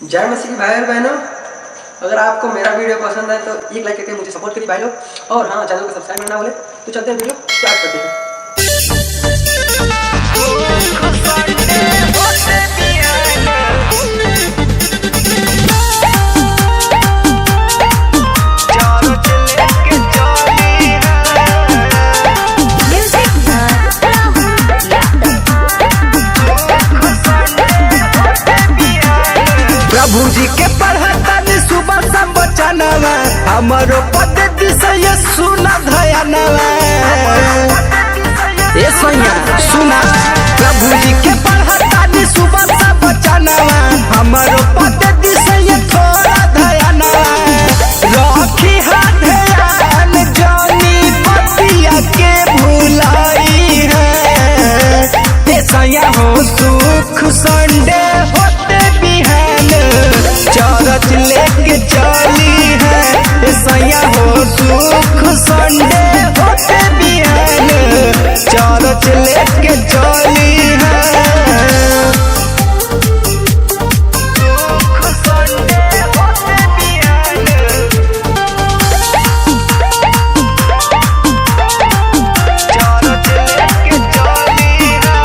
जय मसीह भाई और बहनों, अगर आपको मेरा वीडियो पसंद है तो एक लाइक करके मुझे सपोर्ट करिए भाई लोग। और हाँ, चैनल को सब्सक्राइब करना भूले। तो चलते हैं, वीडियो स्टार्ट करते हैं। प्रभु जी के पढ़ता सुबह सब बचनवा हमारो पद्धति से ये सुना धयनवा ये सैया सुना। प्रभु जी के पढ़ता सुबह सब बचनवा हमारो पद्धति से ये थोड़ा धयनवा रखी हाथ ध्यान जानी पतिया के भुलाई है। ये सैया हो सुख संडे होते बिहान चरच लेके चली है। सैया हो सुख संडे होते बिहान चरच लेके चली है। सुख संडे होते बिहान चरच लेके चली है।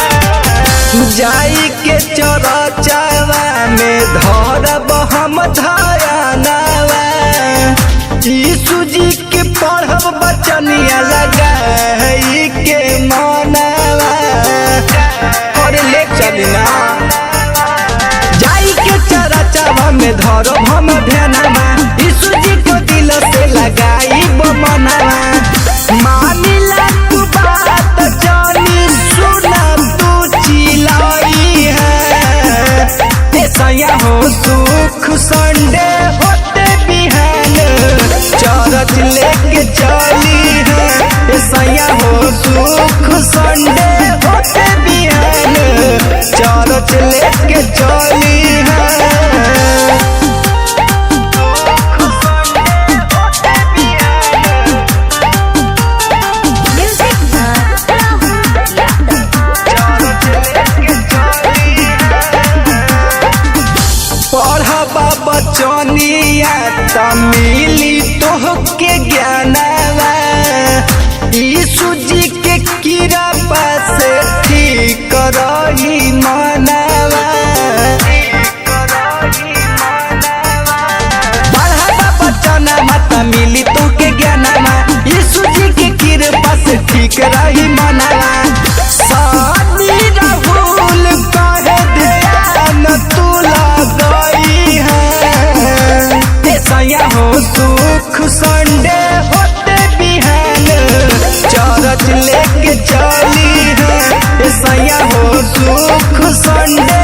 जाई के चरचवा में धरब हम धरनवा यीशु जी के पढ़ब बचनिया लगाई के मनवा और ले चलना। जाई के चरचवा में धरब हम ध्यानवा यीशु जी को दिल से लगाई मनवा। मानिला तू बात जानी सुना तू चिलाई है। सैया हो सुख संडे होते बिहान चरच लेके चली है। सैया हो सुख संडे होते बिहान चरच लेके चली है। बचनिया तमिली तोहके ज्ञानवा यीशु जी के कृपा से ठीक रही मनवा। पढ़ा बचनवा तमिली तोहके ज्ञानवा यीशु जी के कृपा से ठीक रही मनवा। सानी राहुल कहे ध्यान तू लगई है। सैया हो सुख संडे होते बिहान चरच लेके चली है। सैया हो सुख संडे